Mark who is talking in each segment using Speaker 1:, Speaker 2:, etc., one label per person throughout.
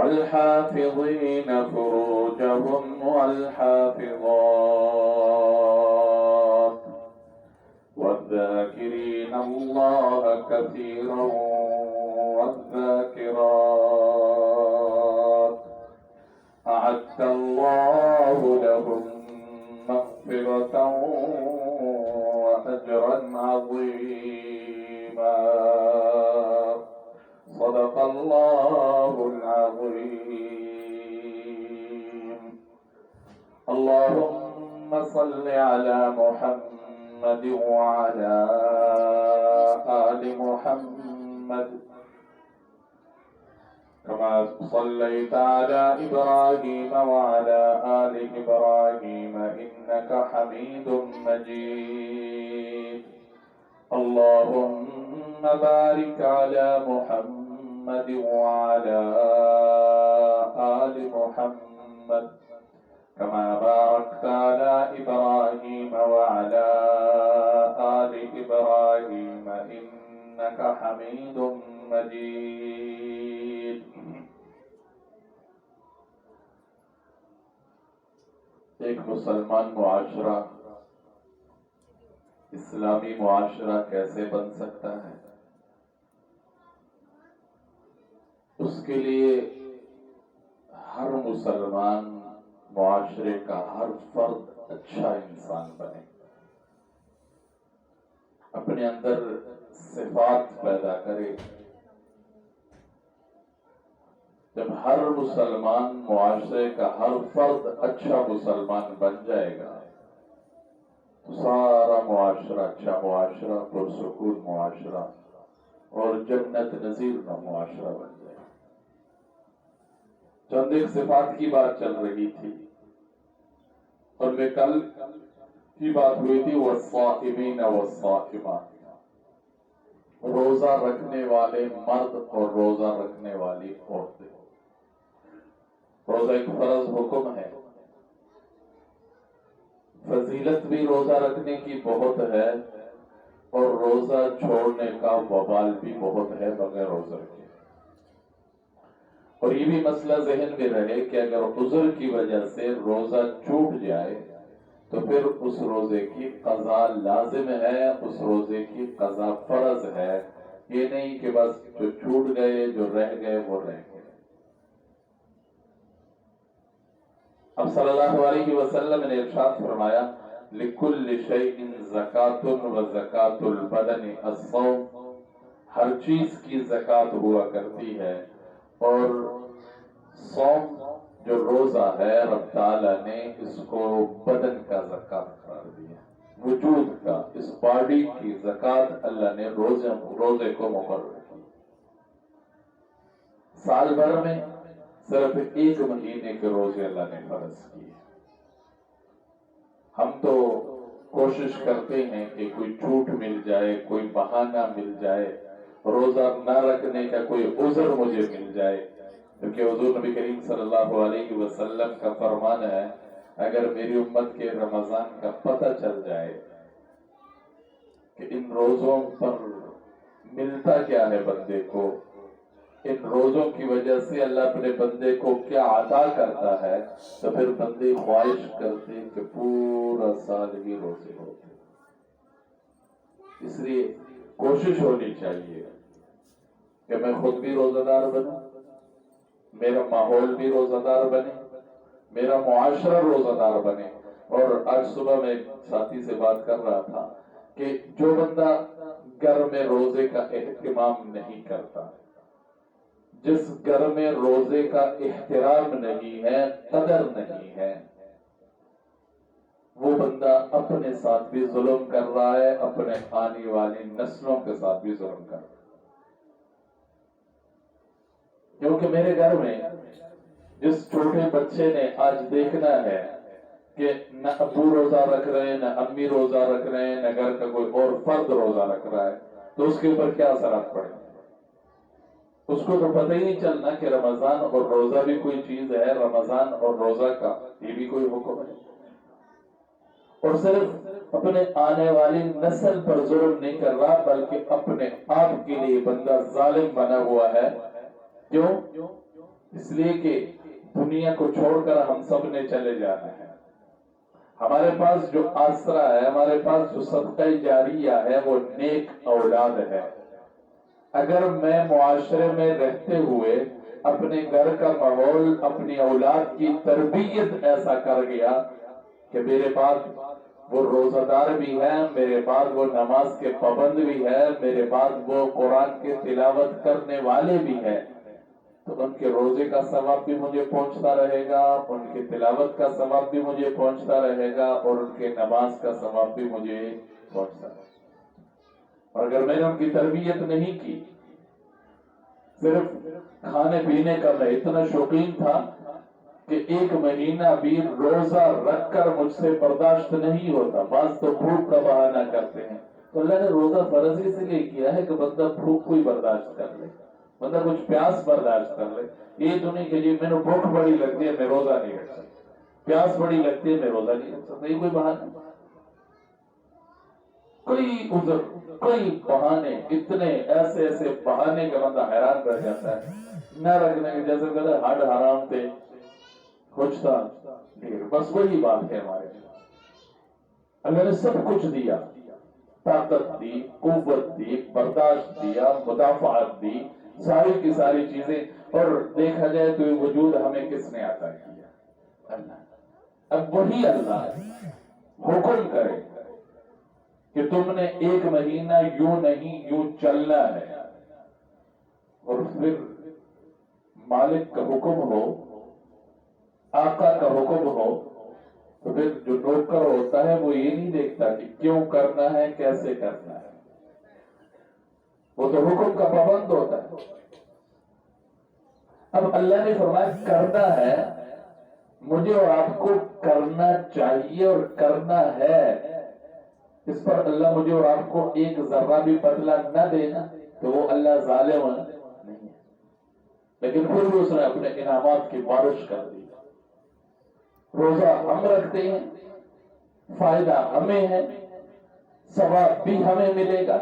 Speaker 1: والحافظين فروجهم والحافظات والذاكرين الله كثيرا والذاكرات أعد الله لهم مغفرة وأجرا عظيما صدق الله العظيم. اللهم صل على محمد وعلى آل محمد كما صليت على إبراهيم وعلى آل إبراهيم إنك حميد مجيد. اللهم بارك على محمد وعلى آل محمد كما باركت على إبراهيم وعلى آل إبراهيم إنك حميد مجيد. ایک مسلمان معاشرہ اسلامی معاشرہ کیسے بن سکتا ہے؟ اس کے لیے ہر مسلمان معاشرے کا ہر فرد اچھا انسان بنے، اپنے اندر صفات پیدا کرے. جب ہر مسلمان معاشرے کا ہر فرد اچھا مسلمان بن جائے گا تو سارا معاشرہ اچھا معاشرہ، پرسکون معاشرہ اور جنت نظیر کا معاشرہ بن جائے گا. چند ایک صفات کی بات چل رہی تھی اور میں کل کی بات ہوئی تھی والصائمین والصائمات، روزہ رکھنے والے مرد اور روزہ رکھنے والی عورتیں. روزہ ایک فرض حکم ہے، فضیلت بھی روزہ رکھنے کی بہت ہے اور روزہ چھوڑنے کا وبال بھی بہت ہے بغیر روزہ رکھے. اور یہ بھی مسئلہ ذہن میں رہے کہ اگر عذر کی وجہ سے روزہ چھوٹ جائے تو پھر اس روزے کی قضا لازم ہے، اس روزے کی قضا فرض ہے. یہ نہیں کہ بس جو چھوٹ گئے جو رہ گئے وہ رہ گئے. اب صلی اللہ علیہ وسلم نے ارشاد فرمایا لِكُلِّ شَيْءٍ زَكَاةٌ وَزَكَاةُ الْبَدَنِ الصَّوْمُ، ہر چیز کی زکوٰۃ ہوا کرتی ہے اور صوم جو روزہ ہے رب تعالیٰ نے اس کو بدن کا زکوٰۃ قرار دیا، وجود کا، اس باڈی کی زکوٰۃ اللہ نے روزے کو مقرر کی. سال بھر میں صرف ایک مہینے کے روزے اللہ نے فرض کیے. ہم تو کوشش کرتے ہیں کہ کوئی چھوٹ مل جائے، کوئی بہانہ مل جائے، روزہ نہ رکھنے کا کوئی عذر مجھے مل جائے، کیونکہ حضور نبی کریم صلی اللہ علیہ وسلم کا فرمان ہے اگر میری امت کے رمضان کا پتہ چل جائے کہ ان روزوں پر ملتا کیا ہے بندے کو، ان روزوں کی وجہ سے اللہ اپنے بندے کو کیا عطا کرتا ہے، تو پھر بندے خواہش کرتے کہ پورا سال ہی روزے ہوتے. اس لیے کوشش ہونی چاہیے کہ میں خود بھی روزہ دار بنوں، میرا ماحول بھی روزہ دار بنے، میرا معاشرہ روزہ دار بنے. اور آج صبح میں ایک ساتھی سے بات کر رہا تھا کہ جو بندہ گھر میں روزے کا اہتمام نہیں کرتا، جس گھر میں روزے کا احترام نہیں ہے، قدر نہیں ہے، وہ بندہ اپنے ساتھ بھی ظلم کر رہا ہے، اپنے آنے والی نسلوں کے ساتھ بھی ظلم کر رہا ہے. کیونکہ میرے گھر میں جس چھوٹے بچے نے آج دیکھنا ہے کہ نہ ابو روزہ رکھ رہے ہیں، نہ امی روزہ رکھ رہے ہیں، نہ گھر کا کوئی اور فرد روزہ رکھ رہا ہے، تو اس کے اوپر کیا اثرات پڑے. اس کو تو پتہ ہی نہیں چلنا کہ رمضان اور روزہ بھی کوئی چیز ہے، رمضان اور روزہ کا یہ بھی کوئی حکم ہے. اور صرف اپنے آنے والی نسل پر ظلم نہیں کر رہا بلکہ اپنے آپ کے لیے بندہ ظالم بنا ہوا ہے. کیوں اس لیے کہ دنیا کو چھوڑ کر ہم سب نے چلے جانا ہے. ہمارے پاس جو آسرا ہے، ہمارے پاس جو صدقہ جاریہ ہے، وہ نیک اولاد ہے. اگر میں معاشرے میں رہتے ہوئے اپنے گھر کا ماحول، اپنی اولاد کی تربیت ایسا کر گیا کہ میرے بعد وہ روزہ دار بھی ہے، میرے بعد وہ نماز کے پابند بھی ہے، میرے بعد وہ قرآن کے تلاوت کرنے والے بھی ہیں، تو ان کے روزے کا ثواب بھی مجھے پہنچتا رہے گا، ان کی تلاوت کا ثواب بھی مجھے پہنچتا رہے گا، اور ان کے نماز کا ثواب بھی مجھے پہنچتا رہے گا. اور اگر میں نے ان کی تربیت نہیں کی، صرف کھانے پینے کا میں اتنا شوقین تھا کہ ایک مہینہ بھی روزہ رکھ کر مجھ سے برداشت نہیں ہوتا. بعض تو بھوک کا بہانہ کرتے ہیں، تو اللہ نے روزہ فرض اس لیے کیا ہے کہ بندہ بھوک کو ہی برداشت کر لے، بندہ کچھ پیاس برداشت کر لے. یہ تو نہیں کہ جی میں نے بھوک بڑی لگتی ہے میں روزہ نہیں رکھ سکتا، پیاس بڑی لگتی ہے میں روزہ نہیں رکھ سکتا. یہ کوئی بہانہ، کوئی عذر، کوئی بہانے، اتنے ایسے ایسے بہانے کا بندہ حیران رہ جاتا ہے. نہ رکھنے کے جیسے کہتے ہیں ہڈ حرام تھے کچھ تھا، بس وہی بات ہے. ہمارے اللہ نے سب کچھ دیا، طاقت دی، قوت دی، برداشت دیا، مدافعت دی، ساری کی ساری چیزیں. اور دیکھا جائے تو یہ وجود ہمیں کس نے عطا کیا؟ اللہ. اب وہی اللہ حکم کرے کہ تم نے ایک مہینہ یوں نہیں یوں چلنا ہے، اور پھر مالک کا حکم ہو، آقا کا حکم ہو، تو پھر جو نوکر ہوتا ہے وہ یہ نہیں دیکھتا کہ کیوں کرنا ہے، کیسے کرنا ہے، وہ تو حکم کا پابند ہوتا ہے. اب اللہ نے فرمایا کرنا ہے، مجھے اور آپ کو کرنا چاہیے اور کرنا ہے. اس پر اللہ مجھے اور آپ کو ایک ذرہ بھی بدلہ نہ دینا تو وہ اللہ ظالم نہیں ہے. لیکن پھر بھی اس نے اپنے انعامات کی بارش کر دی. روزہ ہم رکھتے ہیں، فائدہ ہمیں ہے، ثواب بھی ہمیں ملے گا،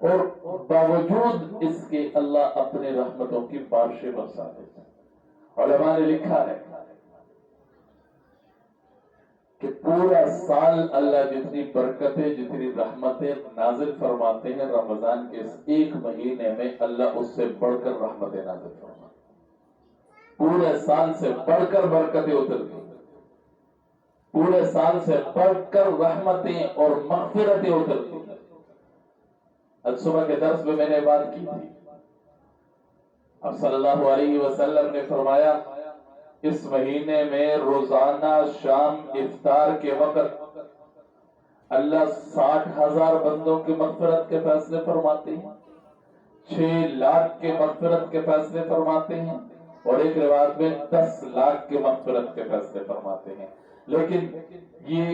Speaker 1: اور باوجود اس کے اللہ اپنے رحمتوں کی بارشیں برسا دیتا ہے. علماء نے لکھا ہے کہ پورا سال اللہ جتنی برکتیں، جتنی رحمتیں نازل فرماتے ہیں، رمضان کے اس ایک مہینے میں اللہ اس سے بڑھ کر رحمتیں نازل فرماتے ہیں. پورے سال سے بڑھ کر برکتیں اترتی، پورے سال سے بڑھ کر رحمتیں اور مغفرتیں اترتی. آج صبح کے درس میں نے بات کی تھی، اب صلی اللہ علیہ وسلم نے فرمایا اس مہینے میں روزانہ شام افطار کے وقت اللہ 60,000 بندوں کی مغفرت کے فیصلے فرماتے ہیں، 6 لاکھ کے مغفرت کے فیصلے فرماتے ہیں، اور ایک روایت میں 10 لاکھ کے مغفرت کے فیصلے فرماتے ہیں. لیکن یہ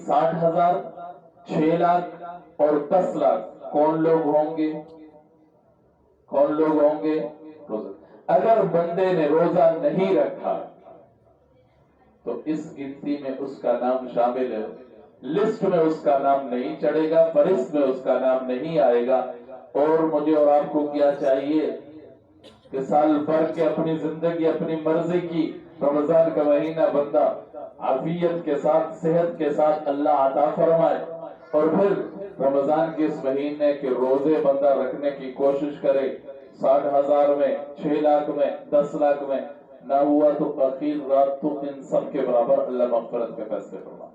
Speaker 1: 60,000، 6 لاکھ اور 10 لاکھ کون لوگ ہوں گے؟ کون لوگ ہوں گے؟ اگر بندے نے روزہ نہیں رکھا تو اس گنتی میں اس کا نام شامل ہے، لسٹ میں اس کا نام نہیں چڑھے گا، فہرست میں اس کا نام نہیں آئے گا. اور مجھے اور آپ کو کیا چاہیے کہ سال بھر کے اپنی زندگی اپنی مرضی کی، رمضان کا مہینہ بندہ عافیت کے ساتھ، صحت کے ساتھ اللہ عطا فرمائے، اور پھر رمضان کے اس مہینے کے روزے بندہ رکھنے کی کوشش کرے. 60,000 میں، 6 لاکھ میں، 10 لاکھ میں نہ ہوا تو اخیر رات تو ان سب کے برابر اللہ مغفرت کے فیصلے فرمائے.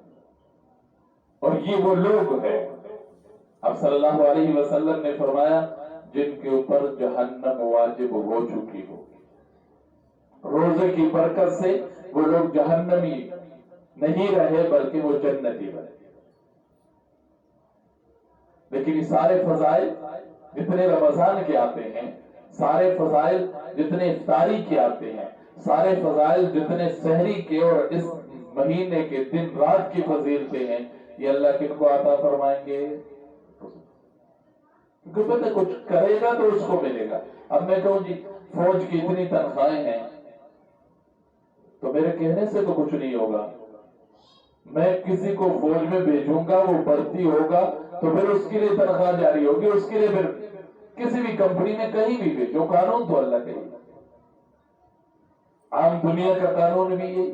Speaker 1: اور یہ وہ لوگ ہیں، اب صلی اللہ علیہ وسلم نے فرمایا جن کے اوپر جہنم واجب ہو چکی ہو. روزے کی برکت سے وہ لوگ جہنمی نہیں رہے بلکہ وہ جنتی بنے. لیکن یہ سارے فضائل جتنے رمضان کے آتے ہیں، سارے فضائل جتنے افطاری کے آتے ہیں، سارے فضائل جتنے سحری کے اور اس مہینے کے دن رات کی فضیلتیں ہیں، یہ اللہ کن کو عطا فرمائیں گے؟ کیونکہ پتہ کچھ کرے گا تو اس کو ملے گا. اب میں کہوں جی فوج کی اتنی تنخواہیں ہیں تو میرے کہنے سے تو کچھ نہیں ہوگا. میں کسی کو فوج میں بھیجوں گا، وہ بھرتی ہوگا تو پھر اس کے لیے تنخواہ جاری ہوگی، اس کے لیے پھر کسی بھی کمپنی میں کہیں بھی بھیجو، قانون تو اللہ کے. عام دنیا کا قانون بھی یہی.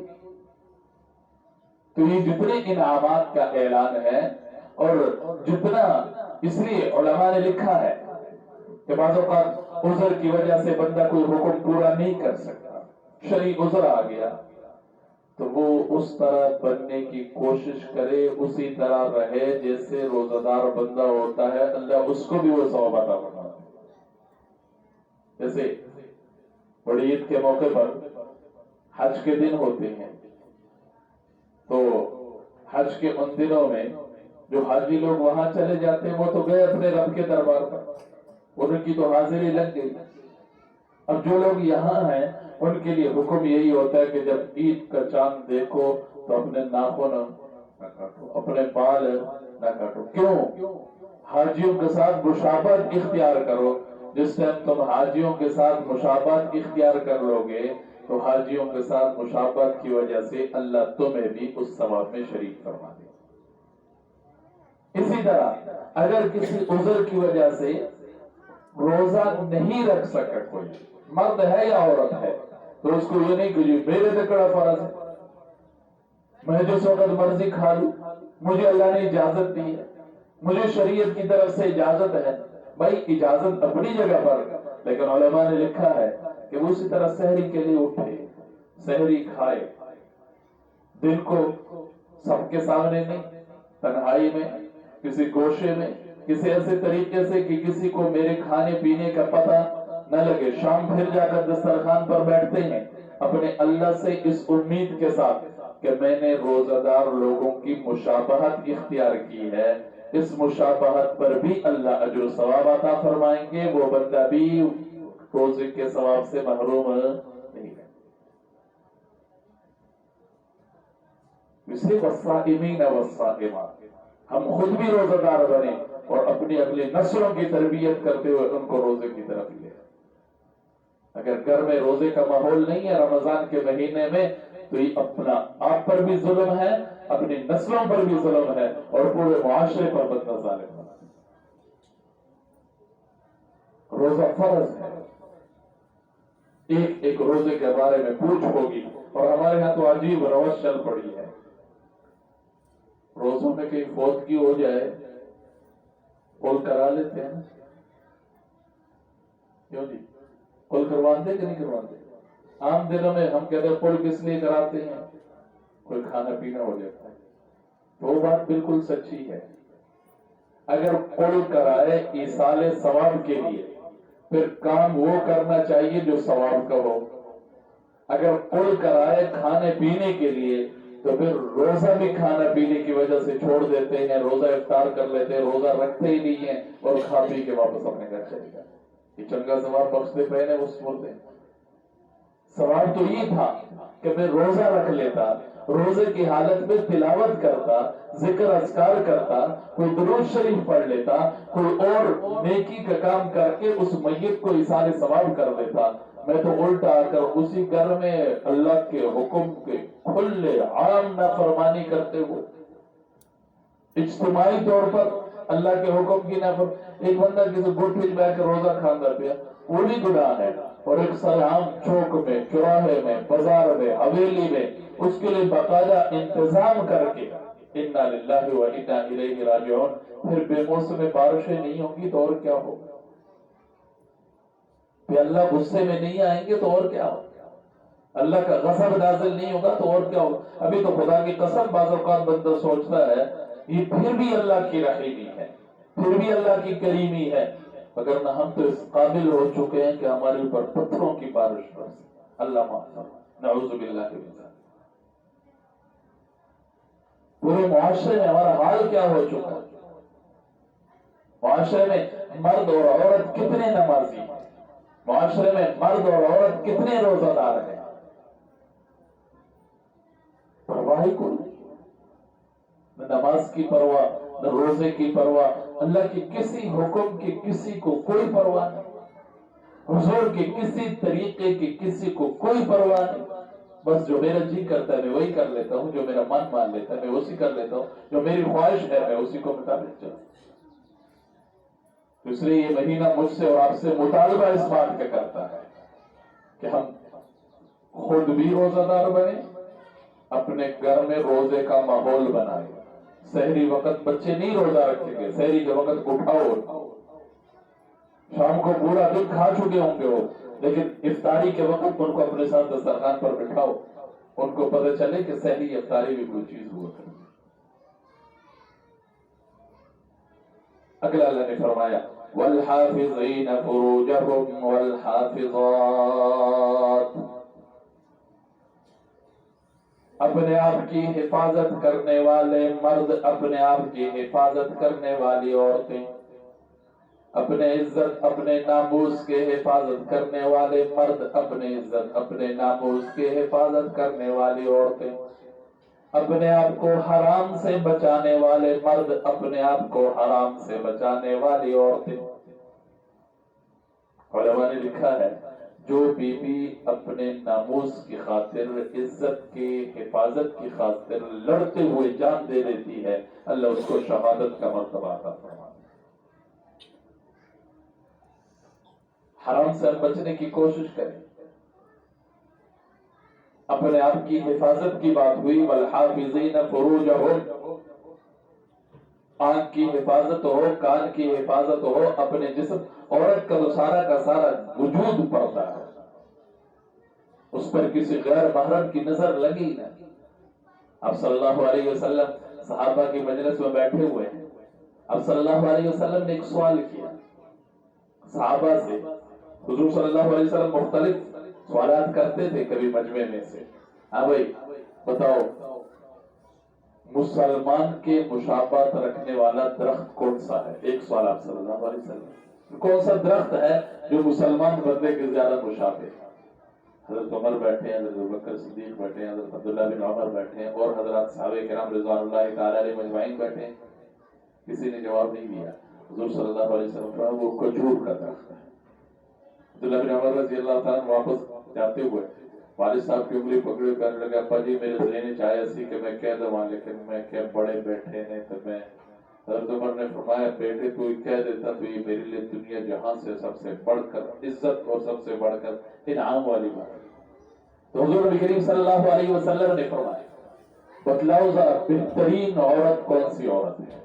Speaker 1: تو یہ جتنے انعامات کا اعلان ہے اور جتنا اس لیے علماء نے لکھا ہے کہ بعض اوقات عذر کی وجہ سے بندہ کوئی حکم پورا نہیں کر سکتا، شرعی عذر آ گیا تو وہ اس طرح بننے کی کوشش کرے، اسی طرح رہے جیسے روزہ دار بندہ ہوتا ہے، اللہ اس کو بھی وہ ثواب عطا فرماتا ہے. جیسے بڑی عید کے موقع پر حج کے دن ہوتے ہیں تو حج کے ان دنوں میں جو حاجی لوگ وہاں چلے جاتے ہیں وہ تو گئے اپنے رب کے دربار پر، ان کی تو حاضری لگ گئی. اب جو لوگ یہاں ہیں ان کے لیے حکم یہی ہوتا ہے کہ جب عید کا چاند دیکھو تو اپنے ناخن نہ کاٹو، اپنے بال نہ کاٹو. کیوں؟ حاجیوں کے ساتھ مشابہت اختیار کرو. جس ٹائم تم حاجیوں کے ساتھ مشابہت اختیار کر لو گے تو حاجیوں کے ساتھ مشابہت کی وجہ سے اللہ تمہیں بھی اس ثواب میں شریک فرما دے. اسی طرح اگر کسی عذر کی وجہ سے روزہ نہیں رکھ سکا، کوئی مرد ہے یا عورت ہے، تو اس کو یہ نہیں کہ جی میرے پہ کڑا فرض ہے، میں جس وقت مرضی کھا لوں، مجھے اللہ نے اجازت دی ہے، مجھے شریعت کی طرف سے اجازت ہے. بھائی اجازت اپنی جگہ پر، لیکن علماء نے لکھا ہے کہ وہ اسی طرح سحری کے لیے اٹھے، سحری کھائے، دن کو سب کے سامنے نہیں، تنہائی میں، کسی گوشے میں، کسی ایسے طریقے سے کہ کسی کو میرے کھانے پینے کا پتہ نہ لگے. شام پھر جا کر دسترخوان پر بیٹھتے ہیں اپنے اللہ سے اس امید کے ساتھ کہ میں نے روزہ دار لوگوں کی مشابہت اختیار کی ہے، اس مشابہت پر بھی اللہ اجر و ثواب عطا فرمائیں گے، وہ بندہ بھی روزے کے ثواب سے محروم نہیں ہے. اس لیے والصائمین والصائمات، ہم خود بھی روزہ دار بنے اور اپنی اگلی نسلوں کی تربیت کرتے ہوئے ان کو روزے کی طرف لے. اگر گھر میں روزے کا ماحول نہیں ہے رمضان کے مہینے میں تو یہ اپنا آپ پر بھی ظلم ہے، اپنی نسلوں پر بھی ظلم ہے اور پورے معاشرے پر بندہ ظالم ہے. روزہ فرض ہے. ایک ایک روزے کے بارے میں پوچھ ہوگی اور ہمارے ہاں تو عجیب روش چل پڑی ہے. روزوں میں کہیں فوتگی ہو جائے قول کرا لیتے ہیں. کیوں جی؟ قول کرواتے کہ نہیں کرواتے؟ عام دنوں میں ہم کہتے ہیں قول کس لیے کراتے ہیں؟ کوئی کھانا پینا ہو جاتا ہے. وہ بات بالکل سچی ہے. اگر قول کرائے ایصال ثواب کے لیے پھر کام وہ کرنا چاہیے جو ثواب کا ہو. اگر قول کرائے کھانے پینے کے لیے تو پھر روزہ بھی کھانا پینے کی وجہ سے چھوڑ دیتے ہیں، روزہ افطار کر لیتے ہیں، روزہ رکھتے ہی نہیں ہیں اور کھا پی کے واپس اپنے گھر چلے جاتے. یہ چنگا ثواب بخشتے پہنے اس بولتے ہیں. ثواب تو یہ تھا کہ میں روزہ رکھ لیتا، روزے کی حالت میں تلاوت کرتا، ذکر اذکار کرتا، کوئی درود شریف پڑھ لیتا، کوئی اور نیکی کا کام کر کے اس میت کو ایصال ثواب کر دیتا. میں تو الٹا آ کر اسی گھر میں اللہ کے حکم کے کھلے عام نافرمانی کرتے ہوئے اجتماعی طور پر اللہ کے حکم کی نافرمانی. ایک بندہ کسی گٹھ میں بیٹھ کے روزہ کھاتا پیا وہ بھی گناہ ہے، اور ایک سرعام چوک میں، چوراہے میں، بازار میں، حویلی میں اس کے لیے باقاعدہ انتظام کر کے انا للہ و انا الیہ راجعون. پھر بے موسم بارشیں نہیں ہوں گی تو اور کیا ہوگا؟ پھر اللہ غصے میں نہیں آئیں گے تو اور کیا ہوگا؟ اللہ کا غضب نازل نہیں ہوگا تو اور کیا ہوگا؟ ابھی تو خدا کی قسم بعض اوقات بندہ سوچتا ہے یہ پھر بھی اللہ کی رحیمی ہے، پھر بھی اللہ کی کریمی ہے. اگر نہ ہم تو اس قابل ہو چکے ہیں کہ ہمارے اوپر پتھروں کی بارش برسے. اللہ معاف فرمائے، نعوذ باللہ من ذلک. پورے معاشرے میں ہمارا حال کیا ہو چکا ہے؟ معاشرے میں مرد اور عورت کتنے نمازی ہیں، معاشرے میں مرد اور عورت کتنے روزہ دار ہیں. پرواہ کوئی نہیں، نہ نماز کی پرواہ، نہ روزے کی پرواہ، اللہ کے کسی حکم کی کسی کو کوئی پرواہ نہیں، حضور کے کسی طریقے کی کسی کو کوئی پرواہ نہیں. بس جو میرا جی کرتا ہے میں وہی کر لیتا ہوں، جو میرا من مان لیتا ہے میں اسی کر لیتا ہوں، جو میری خواہش ہے میں اسی کو مطابق چلتا ہوں. اس لیے یہ مہینہ مجھ سے اور آپ سے مطالبہ اس بات کا کرتا ہے کہ ہم خود بھی روزہ دار بنے، اپنے گھر میں روزے کا ماحول بنائے۔ سحری وقت بچے نہیں روزہ رکھیں گے، سحری کے وقت اٹھاؤ، شام کو پورا دن کھا چکے ہوں گے وہ، لیکن افطاری کے وقت ان کو اپنے ساتھ دسترخوان پر بٹھاؤ، ان کو پتہ چلے کہ سحری افطاری بھی کوئی چیز ہوا کرتی۔ اگلا اللہ نے فرمایا والحافظین فروجہم والحافظات، اپنے آپ کی حفاظت کرنے والے مرد، اپنے آپ کی حفاظت کرنے والی عورتیں، اپنے عزت اپنے ناموس کے حفاظت کرنے والے مرد، اپنے عزت اپنے ناموس کے حفاظت کرنے والی عورتیں، اپنے آپ کو حرام سے بچانے والے مرد، اپنے آپ کو حرام سے بچانے والی عورتیں۔ علماء نے لکھا ہے جو بیوی اپنے ناموس کی خاطر، عزت کی حفاظت کی خاطر لڑتے ہوئے جان دے دیتی ہے، اللہ اس کو شہادت کا مرتبہ عطا فرماتا ہے۔ حرام سے بچنے کی کوشش کریں، اپنے آپ کی حفاظت کی بات ہوئی، والحافظین فروجہم، آنکھ کی حفاظت ہو، کان کی حفاظت ہو، اپنے جسم، عورت کا تو سارا کا سارا وجود پڑتا ہے، اس پر کسی غیر محرم کی نظر لگی نہ۔ اب صلی اللہ علیہ وسلم صحابہ کی مجلس میں بیٹھے ہوئے ہیں، اب صلی اللہ علیہ وسلم نے ایک سوال کیا صحابہ سے۔ حضور صلی اللہ علیہ وسلم مختلف سوالات کرتے تھے کبھی مجمع میں سے، ہاں بھائی بتاؤ مسلمان کے مشابہت رکھنے والا درخت کون سا ہے؟ ایک سوال آپ صلی اللہ علیہ وسلم، کون سا درخت ہے جو مسلمان بندے کے زیادہ مشابہ ہے؟ حضرت عمر بیٹھے ہیں، حضرت ابوبکر صدیق بیٹھے ہیں، حضرت عبداللہ بن عمر بیٹھے ہیں، اور حضرات صحابہ کرام رضوان اللہ تعالی علیہ مجمعین بیٹھے ہیں۔ کسی نے جواب نہیں دیا۔ حضور صلی اللہ علیہ وسلم فرمایا وہ کھجور کا درخت ہے۔ عبداللہ بن عمر رضی اللہ تعالیٰ واپس جاتے ہوئے والد صاحب کی انگلی پکڑے کرنے لگا، ابا جی میرے ذہن چ آیا سی کہ میں کہہ دوں، لیکن میں کہ بڑے بیٹھے نے تو میں، حضرت عمر نے فرمایا بیٹے تو کہہ دیتا تو یہ میرے لیے دنیا جہاں سے سب سے بڑھ کر عزت اور سب سے بڑھ کر انعام والی بات ہے۔ تو حضور نبی کریم صلی اللہ علیہ وسلم نے فرمایا بتلاؤ ذرا بہترین عورت کون سی عورت ہے؟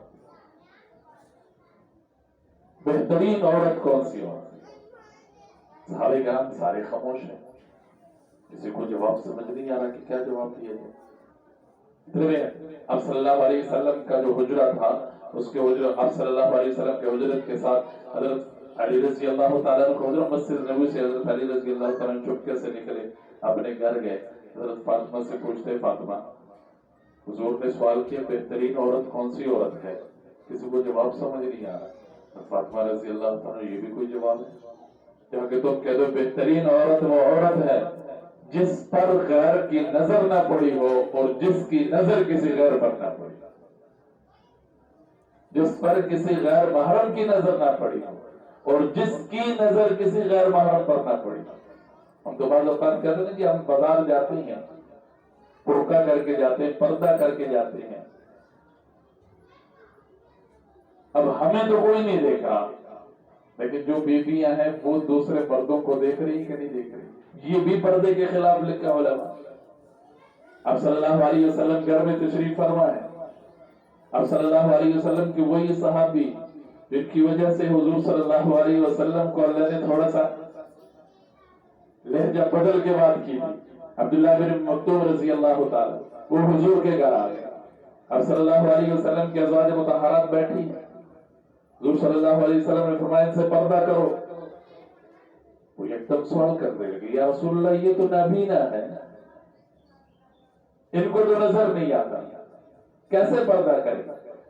Speaker 1: بہترین عورت کون سی عورت ہے؟ صحابہ کرام سارے خاموش ہیں، کسی کو جواب سمجھ نہیں آ رہا کہ کیا جواب دیا جائے۔ اب صلی اللہ علیہ وسلم کا جو حجرہ تھا، اس کے حجرہ اب صلی اللہ علیہ وسلم کے حجرت کے ساتھ حضرت علی رضی اللہ تعالیٰ عنہ حضرت مسجد نبوی سے حضرت علی رضی اللہ تعالیٰ عنہ چپکے سے نکلے، اپنے گھر گئے، حضرت فاطمہ سے پوچھتے فاطمہ حضور نے سوال کیا بہترین عورت کون سی عورت ہے؟ کسی کو جواب سمجھ نہیں آ رہا۔ فاطمہ رضی اللہ تعالیٰ یہ بھی کوئی جواب ہے؟ جہاں کہ تم کہہ دو بہترین عورت وہ عورت ہے جس پر غیر کی نظر نہ پڑی ہو اور جس کی نظر کسی غیر پر نہ پڑی، جس پر کسی غیر محرم کی نظر نہ پڑی ہو اور جس کی نظر کسی غیر محرم پر نہ پڑی۔ ہم تو بعض اوقات کہتے ہیں کہ ہم بازار جاتے ہیں، برقع کر کے جاتے ہیں، پردہ کر کے جاتے ہیں، اب ہمیں تو کوئی نہیں دیکھ رہا، لیکن جو بیویاں ہیں وہ دوسرے مردوں کو دیکھ رہی کہ نہیں دیکھ رہی؟ یہ بھی پردے کے خلاف لکھا علماء۔ اب صلی اللہ علیہ وسلم گھر میں تشریف فرما ہے، اب صلی اللہ علیہ وسلم کی وہی صحابی جن کی وجہ سے حضور صلی اللہ علیہ وسلم کو اللہ نے تھوڑا سا لہجہ بدل کے بات کی تھی، عبداللہ بن مکتوم رضی اللہ تعالی، وہ حضور کے گھر آ گیا۔ اب صلی اللہ علیہ وسلم کی ازواج مطہرات بیٹھی ہیں، حضور صلی اللہ علیہ وسلم نے فرمایا ان سے پردہ کرو۔ وہ ایک دم سوال کرنے لگے یا رسول اللہ یہ تو نابینا ہے، ان کو تو نظر نہیں آتا، کیسے پردہ کرے؟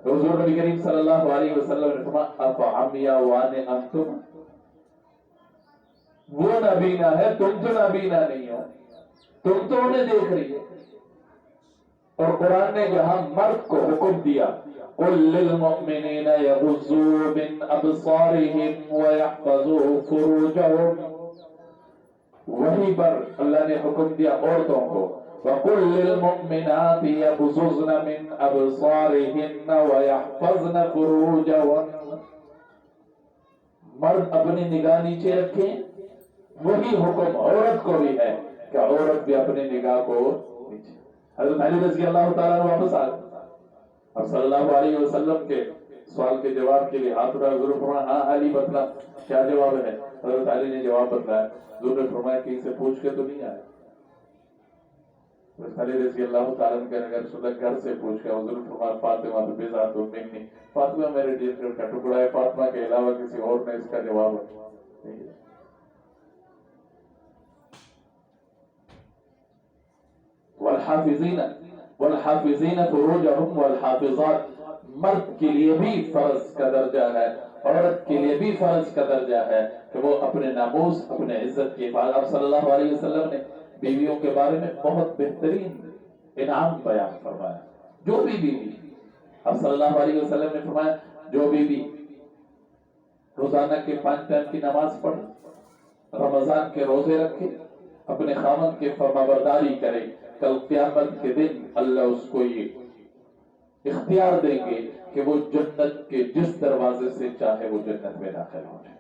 Speaker 1: حضور نبی کریم صلی اللہ علیہ وسلم نے فرمایا افعمیا وان انتم، وہ نابینا ہے تم تو نابینا نہیں ہو، تم تو انہیں دیکھ رہی ہے۔ اور قرآن نے جہاں مرد کو حکم دیا قل للمؤمنین یغضوا من ابصارهم ویحفظوا فروجهم، وہیں پر اللہ نے حکم دیا عورتوں کو وقل للمؤمنات یغضضن من ابصارهن ویحفظن فروجهن، مرد اپنی نگاہ نیچے رکھیں، وہی حکم عورت کو بھی ہے کہ عورت بھی اپنی نگاہ کو نیچے. حضرت علی رضی اللہ تعالیٰ عنہ واپس آ گئے اور صلی اللہ علیہ وسلم کے سوال کے جواب کے لیے ہاتھ اٹھا حضور فرمایا ہاں علی بتلا کیا جواب ہے. حضرت علی نے جواب بتلایا. حضور نے فرمایا کہ اسے پوچھ کے تو نہیں آئے. علی رضی اللہ تعالیٰ عنہ کہنے لگے رسول اللہ گھر سے پوچھ کے. حضور نے فرمایا فاطمہ بذات منی، فاطمہ میرے دل کا ٹکڑا ہے، فاطمہ کے علاوہ کسی اور نے اس کا جواب نہیں دیا. والحافظین فروجہم والحافظات، مرد کے لیے بھی فرض کا درجہ ہے، عورت کے لیے بھی فرض کا درجہ ہے کہ وہ اپنے ناموس، اپنے عزت کی حفاظت. آپ صلی اللہ علیہ وسلم نے بیویوں کے بارے میں بہت بہترین انعام بیان فرمایا. جو بھی بیوی، آپ صلی اللہ علیہ وسلم نے فرمایا جو بیوی روزانہ کے 5 ٹائم کی نماز پڑھے، رمضان کے روزے رکھے، اپنے خاوند کی فرمانبرداری کرے، کل قیامت کے دن اللہ اس کو یہ اختیار دیں گے کہ وہ جنت کے جس دروازے سے چاہے وہ جنت میں داخل ہو جائے.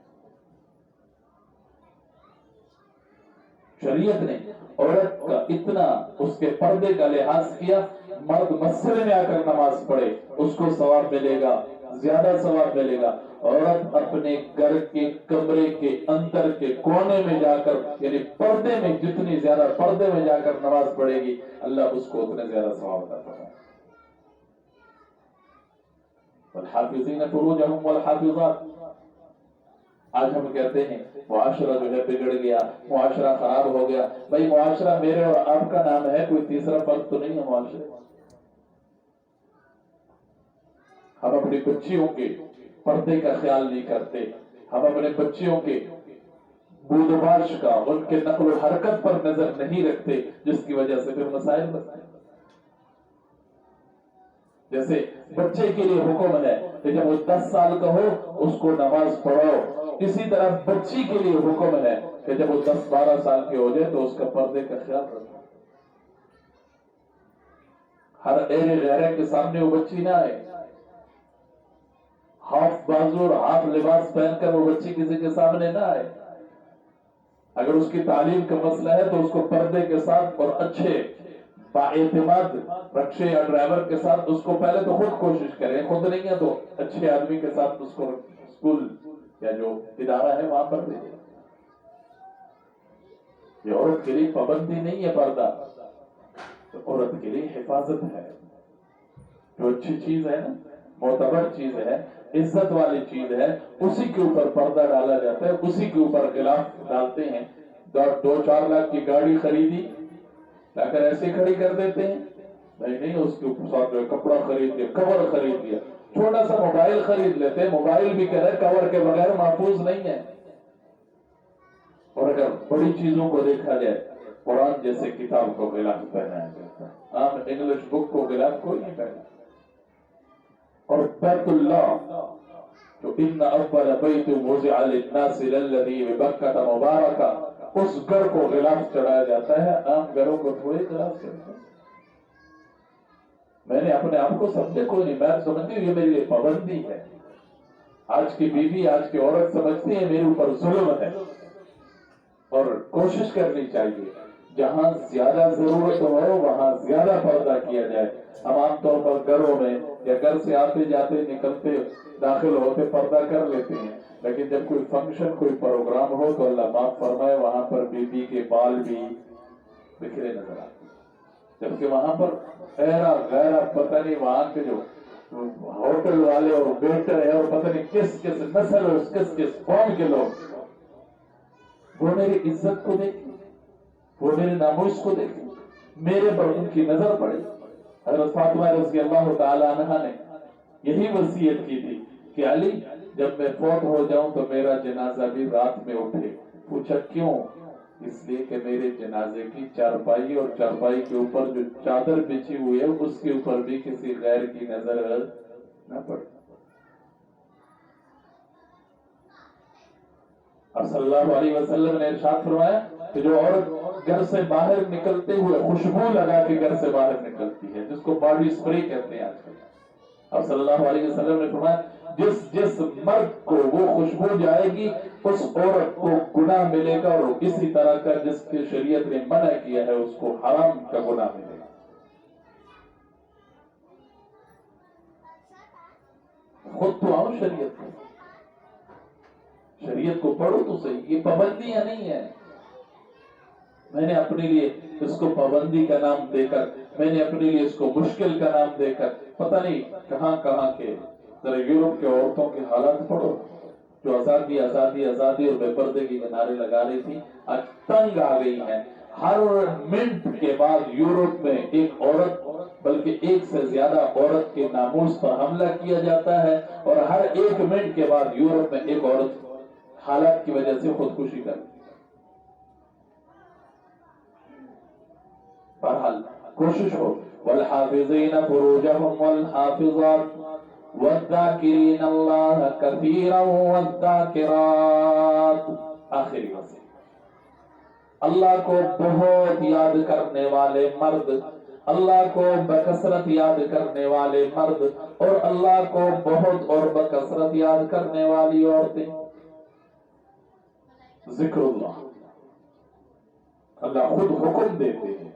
Speaker 1: شریعت نے عورت کا اتنا اس کے پردے کا لحاظ کیا. مرد مسجد میں آ کر نماز پڑھے اس کو ثواب ملے گا، زیادہ ثواب ملے گا. عورت اپنے گھر کے کمرے کے اندر کے کونے میں جا کر، یعنی پردے میں، جتنی زیادہ پردے میں جا کر نماز پڑھے گی اللہ اس کو اتنے زیادہ ثواب عطا فرمائے. والحافظین فروجہم والحافظات. آج ہم کہتے ہیں معاشرہ جو ہے بگڑ گیا، معاشرہ خراب ہو گیا. بھائی معاشرہ میرے اور آپ کا نام ہے، کوئی تیسرا فرد تو نہیں ہے معاشرے. ہم اپنی بچیوں کے پردے کا خیال نہیں کرتے، ہم اپنے بچیوں کے بود و باش کا، ان کے نقل و حرکت پر نظر نہیں رکھتے، جس کی وجہ سے پھر مسائل بنتے ہیں. جیسے بچے کے لیے حکم ہے کہ جب وہ 10 سال کا ہو اس کو نماز پڑھاؤ، اسی طرح بچی کے لیے حکم ہے کہ جب وہ 10-12 سال کی ہو جائے تو اس کا پردے کا خیال رکھو. ہر ایرے غیرے کے سامنے وہ بچی نہ آئے. ہاف بازو اور ہاف لباس پہن کر وہ بچی کسی کے سامنے نہ آئے. اگر اس کی تعلیم کا مسئلہ ہے تو اس کو پردے کے ساتھ اور اچھے باعتماد رکشے یا ڈرائیور کے ساتھ اس کو پہلے تو خود کوشش کرے، خود نہیں ہے تو اچھے آدمی کے ساتھ اس کو اسکول یا جو ادارہ ہے وہاں پر بھیجے. یہ عورت کے لیے پابندی نہیں ہے پردہ، تو عورت کے لیے حفاظت ہے. جو اچھی چیز ہے نا، معتبر چیز ہے، عزت والی چیز ہے، اسی کے اوپر پردہ ڈالا جاتا ہے، اسی کے اوپر غلاف ڈالتے ہیں. 2-4 لاکھ کی گاڑی خریدی لا کر ایسے کھڑی کر دیتے ہیں. نہیں، اس کے ساتھ کپڑا خرید لیا، کور خرید لیا. چھوٹا سا موبائل خرید لیتے ہیں، موبائل بھی کہہ رہے کور کے بغیر محفوظ نہیں ہے. اور اگر بڑی چیزوں کو دیکھا جائے، قرآن جیسے کتاب کو غلاف پہنایا جاتا ہے، عام انگلش بک کو غلاف کوئی نہیں پہنا. اور بیت اللہ جو ان اول بیت وضع للناس للذی ببکۃ مبارکہ، اس گھر کو غلاف چڑھایا جاتا ہے، عام گھروں کو تھوڑے غلاف چڑھتا ہے. میں نے اپنے آپ کو سمجھے کوئی نہیں، میں سمجھتی ہوں یہ میری لیے پابندی ہے. آج کی بیوی، آج کی عورت سمجھتی ہے میرے اوپر ظلم ہے. اور کوشش کرنی چاہیے جہاں زیادہ ضرورت ہو وہاں زیادہ پردہ کیا جائے. ہم عام طور پر گھروں میں یا گھر سے آتے جاتے نکلتے داخل ہوتے پردہ کر لیتے ہیں، لیکن جب کوئی فنکشن، کوئی پروگرام ہو تو اللہ معاف فرمائے وہاں پر بیوی کے بال بھی بکھرے نظر آتے ہیں. جبکہ وہاں پر غیرہ پتہ نہیں وہاں کے جو ہوٹل والے اور ویٹر ہے اور پتہ نہیں کس نسل اور کس قوم کے لوگ، وہ میری عزت کو دیکھیں، وہ میرے ناموس کو دیکھیں، میرے پر ان کی نظر پڑے. حضرت فاطمہ رضی اللہ تعالی عنہا نے یہی وصیت کی تھی کہ علی جب میں فوت ہو جاؤں تو میرا جنازہ بھی رات میں اٹھے. پوچھا کیوں؟ اس لیے کہ میرے جنازے کی چارپائی اور چارپائی کے اوپر جو چادر بچھی ہوئی ہے اس کے اوپر بھی کسی غیر کی نظر نہ پڑے. اب صلی اللہ علیہ وسلم نے ارشاد فرمایا کہ جو عورت گھر سے باہر نکلتے ہوئے خوشبو لگا کے گھر سے باہر نکلتی ہے، جس کو باڈی سپرے کہتے ہیں آج کل، اب صلی اللہ علیہ وسلم نے فرمایا جس مرد کو وہ خوشبو جائے گی اس عورت کو گناہ ملے گا، اور اسی طرح کا جس کی شریعت نے منع کیا ہے اس کو حرام کا گناہ ملے گا۔ خود تو آؤ شریعت کو پڑھو تو صحیح، یہ پابندیاں نہیں ہیں۔ میں نے اپنے لیے اس کو پابندی کا نام دے کر، میں نے اپنے لیے اس کو مشکل کا نام دے کر، پتہ نہیں کہاں کہاں کے، ذرا یورپ کے عورتوں کے حالات پڑھو جو آزادی آزادی آزادی اور بے پردگی کے نعرے لگا رہی تھی، آج تنگ آ گئی ہیں۔ ہر منٹ کے بعد یورپ میں ایک عورت بلکہ ایک سے زیادہ عورت کے ناموس پر حملہ کیا جاتا ہے، اور ہر ایک منٹ کے بعد یورپ میں ایک عورت حالات کی وجہ سے خودکشی کرتی۔ بہرحال کوشش ہو، والحافظین فروجہم والحافظات والذاکرین اللہ کثیرا والذاکرات، آخری وصیت، اللہ کو بہت یاد کرنے والے مرد، اللہ کو بکثرت یاد کرنے والے مرد، اور اللہ کو بہت اور بکثرت یاد کرنے والی عورتیں۔ ذکر اللہ، اللہ خود حکم دیتے ہیں،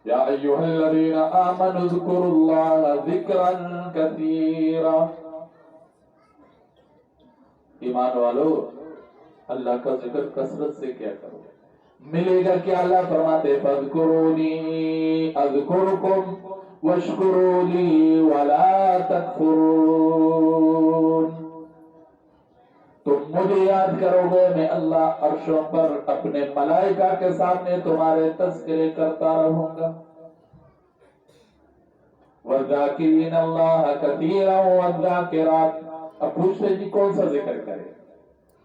Speaker 1: یا ایھا الذین آمنوا اذکروا اللہ ذکرا کثیرا، ایمان والو اللہ کا ذکر کثرت سے کیا کرو، ملے گا کیا؟ اللہ فرماتے فاذکرونی اذکرکم واشکروا لی ولا تکفرون، تم مجھے یاد کرو گے، میں اللہ عرشوں پر اپنے ملائکہ کے سامنے تمہارے تذکرے کرتا رہوں گا۔ وَالذَّاكِرِينَ اللَّهَ كَثِيرًا وَالذَّاكِرَاتِ، اب پوچھتے جی کون سا ذکر کرے؟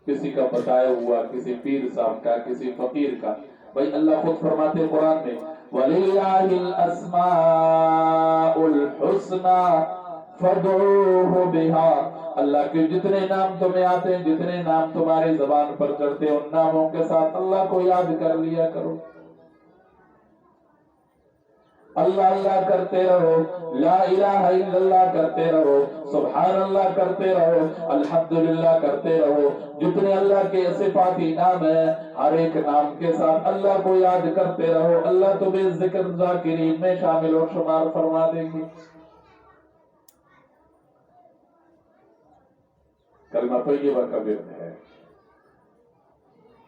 Speaker 1: کسی کا بتایا ہوا، کسی پیر صاحب کا، کسی فقیر کا؟ بھائی اللہ خود فرماتے قرآن میں وَلِلَّهِ الْأَسْمَاءُ الْحُسْنَى فَادْعُوهُ بِهَا، اللہ کے جتنے نام تمہیں آتے ہیں، جتنے نام تمہاری زبان پر چڑھتے ہیں، ان ناموں کے ساتھ اللہ کو یاد کر لیا کرو، اللہ اللہ کرتے رہو، لا الہ الا اللہ کرتے رہو، سبحان اللہ کرتے رہو، الحمدللہ کرتے رہو، جتنے اللہ کے صفاتی نام ہیں ہر ایک نام کے ساتھ اللہ کو یاد کرتے رہو، اللہ تمہیں ذکر ذاکرین میں شامل و شمار فرما دیں گے۔ کلمہ طیبہ کا ورد ہے،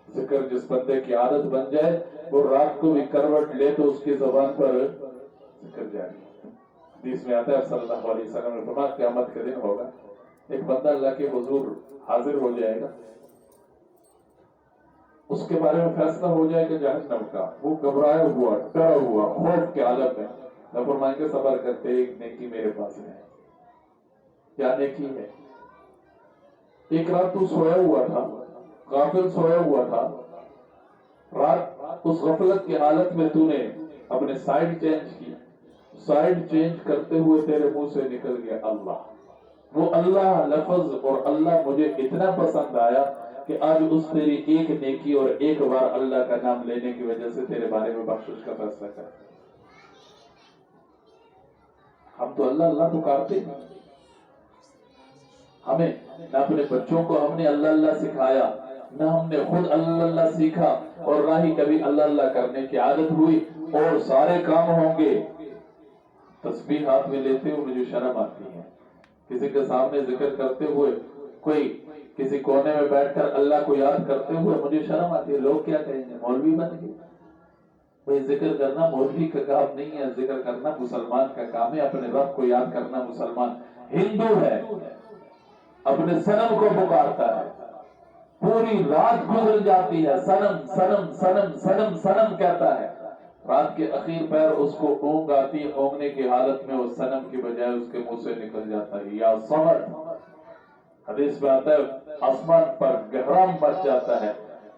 Speaker 1: ذکر جس بندے کی عادت بن جائے وہ رات کو بھی کروٹ لے تو اس کی زبان پر ذکر جاری۔ حدیث میں آتا ہے صلی اللہ علیہ وسلم نے فرمایا قیامت کا دن ہوگا، ایک بندہ اللہ کے حضور حاضر ہو جائے گا، اس کے بارے میں فیصلہ ہو جائے گا جہنم کا، وہ گھبرایا ہوا، ڈرا ہوا، خوف کے عالم میں، نہ فرمائیں گے صبر کرتے ایک نیکی میرے پاس ہے۔ کیا نیکی ہے؟ ایک رات تو سویا ہوا تھا، غافل سویا ہوا تھا، رات اس غفلت کی حالت میں تو نے اپنے سائیڈ چینج کی، سائیڈ چینج کرتے ہوئے تیرے منہ سے نکل گیا اللہ، وہ اللہ لفظ اور اللہ مجھے اتنا پسند آیا کہ آج اس تیری ایک نیکی اور ایک بار اللہ کا نام لینے کی وجہ سے تیرے بارے میں بخشش کا فیصلہ کرتے ہیں۔ ہم تو اللہ اللہ پکارتے ہیں، ہمیں نہ اپنے بچوں کو ہم نے اللہ اللہ سکھایا، نہ ہم نے خود اللہ اللہ سیکھا، اور نہ ہی کبھی اللہ اللہ کرنے کی عادت ہوئی، اور سارے کام ہوں گے تسبیح ہاتھ میں لیتے ہوئے مجھے شرم آتی ہے، کسی کے سامنے ذکر کرتے ہوئے، کوئی کسی کونے میں بیٹھ کر اللہ کو یاد کرتے ہوئے مجھے شرم آتی ہے، لوگ کیا کہیں گے، مولوی بن گئے۔ بھئی ذکر کرنا مولوی کا کام نہیں ہے، ذکر کرنا مسلمان کا کام ہے، اپنے رب کو یاد کرنا مسلمان ہندو ہے، اپنے صنم کو پکارتا ہے، پوری رات گزر جاتی ہے، صنم صنم صنم صنم صنم کہتا ہے، رات کے اخیر پیر اس کو اونگ آتی، اونگنے کی حالت میں وہ صنم کی بجائے اس کے منہ سے نکل جاتا ہے یا صمد۔ حدیث میں آتا ہے آسمان پر گہرام مچ جاتا ہے،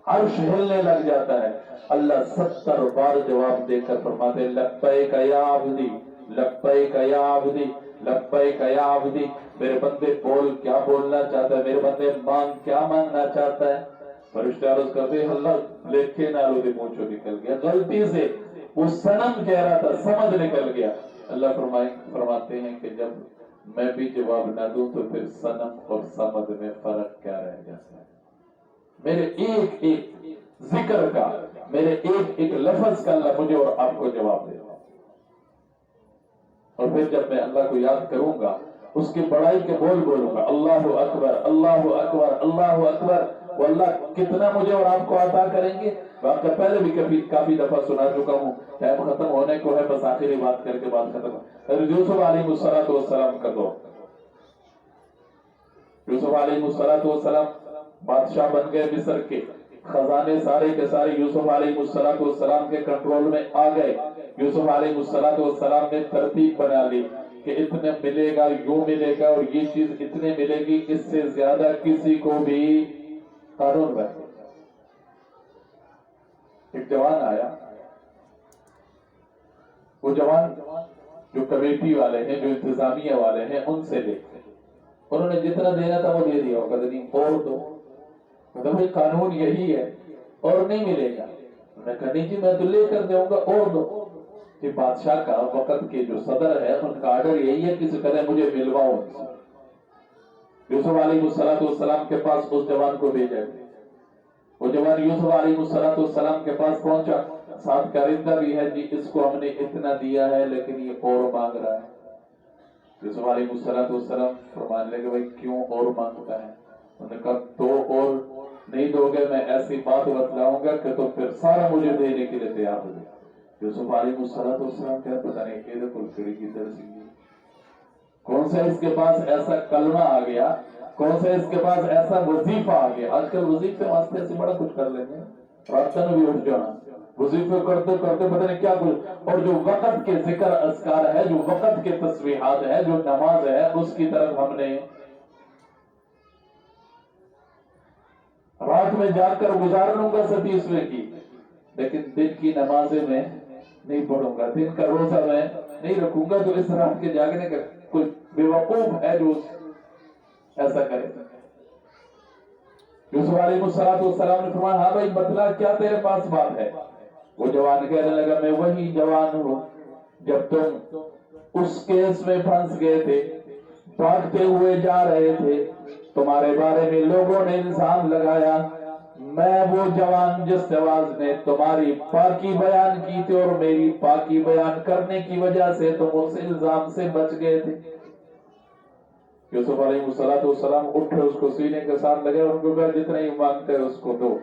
Speaker 1: عرش ہلنے لگ جاتا ہے، اللہ 70 بار جواب دے کر فرماتے لبیک یا عبدی لبیک یا عبدی لبیک یا عبدی، میرے بندے بول کیا بولنا چاہتا ہے، میرے بندے مانگ کیا مانگنا چاہتا ہے؟ فرشتے عرض کرتے اللہ لکھے نالو دے منہ نکل گیا، غلطی سے وہ صنم کہہ رہا تھا، سمجھ نکل گیا۔ اللہ فرماتے ہیں کہ جب میں بھی جواب نہ دوں تو پھر صنم اور صمد میں فرق کیا رہ جاتا ہے؟ میرے ایک ایک ذکر کا، میرے ایک ایک لفظ کا اللہ مجھے اور آپ کو جواب دے گا۔ اور پھر جب میں اللہ کو یاد کروں گا، اس کی بڑائی کے بول بولوں گا، اللہ اکبر اللہ اکبر اللہ اکبر، وہ اللہ کتنا مجھے اور آپ کو عطا کریں گے۔ آپ کا پہلے بھی کافی دفعہ سنا چکا ہوں، ٹائم ختم ہونے کو ہے، بس آخری بات کر کے بات ختم۔ یوسف علیہ السلام کا دور، یوسف علیہ السلام بادشاہ بن گئے مصر کے، خزانے سارے کے سارے یوسف علیہ السلام کے کنٹرول میں آ گئے۔ یوسف علیہ السلام نے ترتیب بنا لی کہ اتنے ملے گا، یوں ملے گا، اور یہ چیز اتنے ملے گی، اس سے زیادہ کسی کو بھی قانون رکھے۔ ایک جوان آیا، وہ جوان جو کمیٹی والے ہیں، جو انتظامیہ والے ہیں، ان سے لے کے انہوں نے جتنا دینا تھا وہ دے دیا، ہوگا نہیں اور دو، مطلب قانون یہی ہے اور نہیں ملے گا۔ میں کہا نہیں جی میں تو لے کر دوں گا اور دو۔ کہ بادشاہ کا وقت کے جو صدر ہے ان کا آرڈر یہی ہے، کسی طرح مجھے ملواؤ ان سے۔ یوسف علیہ السلام کے پاس اس جوان کو بھیجا گیا، وہ جوان یوسف علیہ السلام کے پاس پہنچا، ساتھ کارندہ بھی ہے، جی اس کو ہم نے اتنا دیا ہے لیکن یہ اور مانگ رہا ہے۔ یوسف علیہ السلام فرمانے لگے بھائی کیوں اور مانگتا ہے؟ انہوں نے کہا تو اور نہیں دو گے میں ایسی بات بتلاؤں گا کہ تو پھر سارا مجھے دینے کے لیے تیار ہو گیا۔ یوسف علیہ السلام کیا پتہ نہیں کہ کل کڑی کی طرح سی کون سا اس کے پاس ایسا کلمہ آ گیا، کون سا اس کے پاس ایسا وظیفہ آ گیا۔ آج کل وظیفے واسطے سے بڑا کچھ کر لیتے ہیں، رابطہ میں بھی اٹھ جانا، وظیفے کرتے کرتے پتہ نہیں کیا کچھ، اور جو وقت کے ذکر اذکار ہے، جو وقت کے تسبیحات ہے، جو نماز ہے، اس کی طرف ہم نے رات میں جا کر گزار لوں گا 27ویں کی، لیکن دن کی نمازیں میں نہیں پڑھوں گا، دن کا روزہ میں نہیں رکھوں گا، تو اس رات کے جاگنے کا کوئی بے وقوف ہے جو ایسا کرے۔ یوسف علیہ السلام نے فرمایا ہاں بھائی بتلا کیا تیرے پاس بات ہے؟ وہ جوان کہنے لگا میں وہی جوان ہوں جب تم اس کیس میں پھنس گئے تھے، بھاگتے ہوئے جا رہے تھے، تمہارے بارے میں لوگوں نے الزام لگایا، میں وہ جوان جس جواز نے تمہاری پاکی بیان کی تھی اور میری پاکی بیان کرنے کی وجہ سے تم اس الزام سے بچ گئے تھے۔ یوسف علیہ السلام اٹھے، اس کو سینے کے ساتھ لگے، ان کو کہا جتنا ہی مانگتے ہیں اس کو دو۔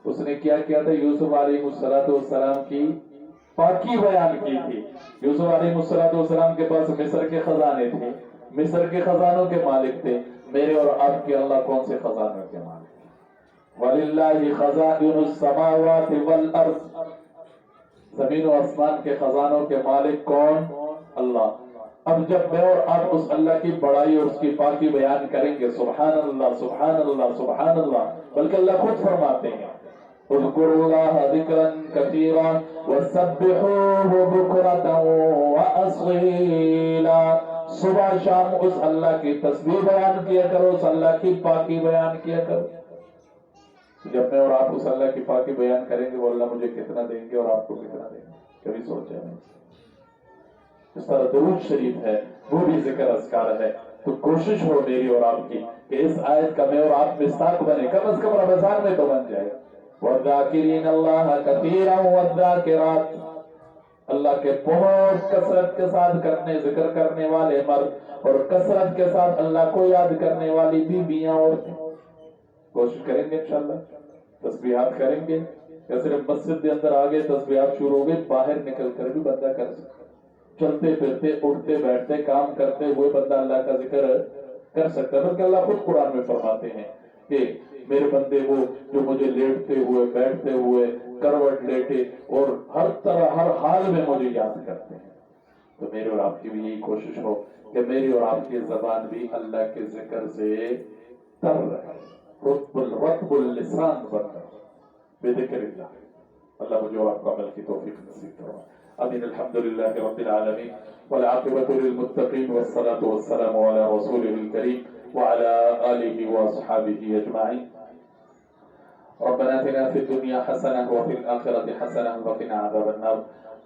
Speaker 1: اس نے کیا کیا تھا؟ یوسف علیہ السلام کی پاکی بیان کی تھی۔ یوسف علیہ السلام کے پاس مصر کے خزانے تھے، مصر کے خزانوں کے مالک تھے، میرے اور آپ کے اللہ کون سے خزانوں کے مالک ہیں؟ وَلِلَّهِ خَزَائِنُ السَّمَاوَاتِ وَالْأَرْضِ، زمین و آسمان کے خزانوں کے مالک کون؟ اللہ۔ اب جب میں اور آپ اس اللہ کی بڑائی اور اس کی پاکی بیان کریں گے، سبحان اللہ سبحان اللہ سبحان اللہ، بلکہ اللہ خود فرماتے ہیں اذکروا اللہ ذکرا کثیرا وسبحوہ بکرۃ واصیلا، صبح شام اس اللہ کی تسبیح بیان کیا کرو، اس اللہ کی پاکی بیان کیا کرو۔ جب میں اور آپ اس اللہ کی پاکی بیان کریں گے، وہ اللہ مجھے کتنا دیں گے اور آپ کو کتنا دیں گے، کبھی سوچا نہیں؟ اس طرح درود شریف ہے، وہ بھی ذکر اذکار ہے۔ تو کوشش ہو میری اور آپ کی کہ اس آیت کا میں اور آپ مصداق بنے، کم از کم رمضان میں تو بن جائے۔ وَالذَّاكِرِينَ اللَّهَ كَثِيرًا وَالذَّاكِرَاتِ، اللہ کے بہت کثرت کے ساتھ کرنے ذکر کرنے والے مرد اور کثرت کے ساتھ اللہ کو یاد کرنے والی بیویاں عورتیں۔ کوشش کریں گے انشاءاللہ، تسبیحات کریں گے، یا صرف مسجد کے اندر آگے تسبیحات شروع ہو گئے، باہر نکل کر بھی بندہ کر سکتا، چلتے پھرتے اٹھتے بیٹھتے کام کرتے ہوئے بندہ اللہ کا ذکر کر سکتا ہے۔ بلکہ اللہ خود قرآن میں فرماتے ہیں کہ میرے بندے وہ جو مجھے لیٹتے ہوئے بیٹھتے ہوئے کروٹ لیٹے اور ہر طرح ہر حال میں مجھے یاد کرتے ہیں۔ تو میرے اور آپ کی بھی یہی کوشش ہو کہ میری اور آپ کی زبان بھی اللہ کے ذکر سے تر رہے، رطب اللسان بن رہے بذکر اللہ۔ اللہ مجھے اور آپ کو عمل کی توفیق نصیب فرمائے، آمین۔ الحمدللہ رب العالمین والعاقبۃ للمتقین والصلاة والسلام علی رسولہ الکریم وعلی آلہ واصحابہ اجمعین۔ ربنا آتنا في الدنيا حسنة وفي الآخرة حسنة وقنا عذاب النار.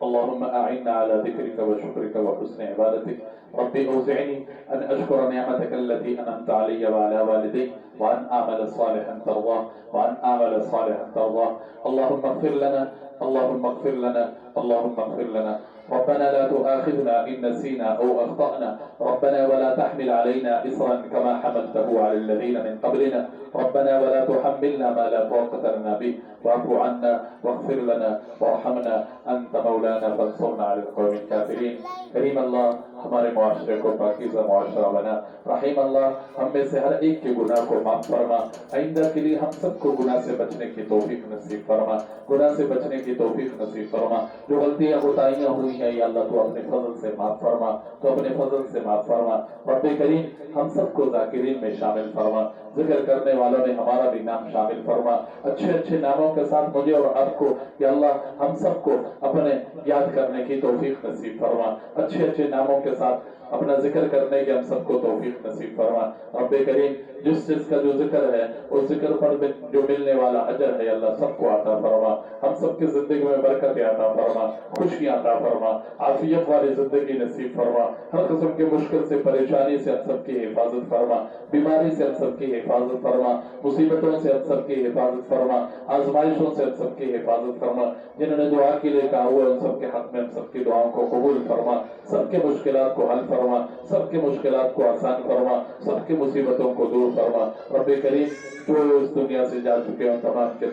Speaker 1: اللهم أعنا على ذكرك وشكرك وحسن عبادتك. ربي أوزعني أن أشكر نعمتك التي أنعمت علي وعلى والدي وأن أعمل صالحا ترضاه وأن أعمل صالحا ترضاه. اللهم اغفر لنا، اللهم اغفر لنا، اللهم اغفر لنا. ربنا لا تؤاخذنا إن نسينا أو أخطأنا. ربنا ولا تحمل علينا إصرا كما حملته على الذين من قبلنا. ربنا ولا تحملنا ما لا طاقة لنا به. واعف عنا واغفر لنا وارحمنا أنت مولانا فانصرنا على القوم الكافرين. کریم اللہ ہمارے معاشرے کو پاکیزہ معاشرہ بنا. رحیم اللہ ہم میں سے ہر ایک کے گناہ کو معاف فرما. آئندہ کے لیے ہم سب کو گناہ سے بچنے کی توفیق نصیب فرما، گناہ سے بچنے کی توفیق نصیب فرما. جو غلطیاں کوتاہیاں ہوئی ہیں یا اللہ تو اپنے فضل سے معاف فرما، تو اپنے فضل سے معاف فرما. رب کریم ہم سب کو ذاکرین میں شامل فرما. ذکر کرنے والوں میں ہمارا بھی نام شامل فرما. اچھے اچھے ناموں کے ساتھ مجھے اور آپ کو یا اللہ ہم سب کو اپنے یاد کرنے کی توفیق نصیب فرما. اچھے اچھے ناموں کے ساتھ اپنا ذکر کرنے کے ہم سب کو توفیق نصیب فرما. رب کریم جس چیز کا جو ذکر ہے اس ذکر پر جو ملنے والا اجر ہے اللہ سب کو عطا فرما. ہم سب کی زندگی میں برکت عطا فرما، خوشیاں عطا فرما، عافیت والی زندگی نصیب فرما. ہر قسم کے مشکل سے، پریشانی سے ہم سب کی حفاظت فرما، بیماری سے ہم سب کی حفاظت فرما، مصیبتوں سے ہم سب کی حفاظت فرما، آزمائشوں سے ہم سب کی حفاظت فرما. جنہوں نے دعا کے لیے کہا ہوا ان سب کے حق میں ہم سب کی دعاؤں کو قبول فرما. سب کے مشکلات کو حل فرما، سب کے مشکلات کو آسان فرما، سب کی مصیبتوں کو دور فرما. رب کریم جو اس دنیا سے جا چکے ہیں تمام کے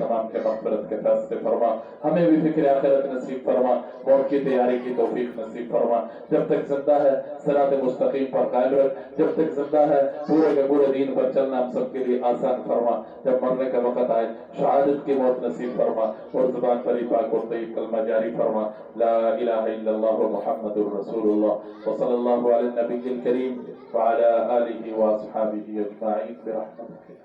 Speaker 1: مغفرت کے فیصلے فرما. ہمیں بھی فکر آخرت نصیب فرما، موت کی تیاری کی توفیق نصیب فرما. جب تک زندہ ہے صراط مستقیم پر قائم رکھ. جب تک زندہ ہے پورے کے پورے دین پر چلنا ہم سب کے لیے آسان فرما. جب مرنے کا وقت آئے شہادت کی موت نصیب فرما اور زبان پر ہی پاک اور طیب کلمہ جاری فرما. لا الہ الا اللہ محمد الرسول اللہ وصلی اللہ علی النبی الکریم وعلی آلہ واصحابہ اجمعین برحمتک.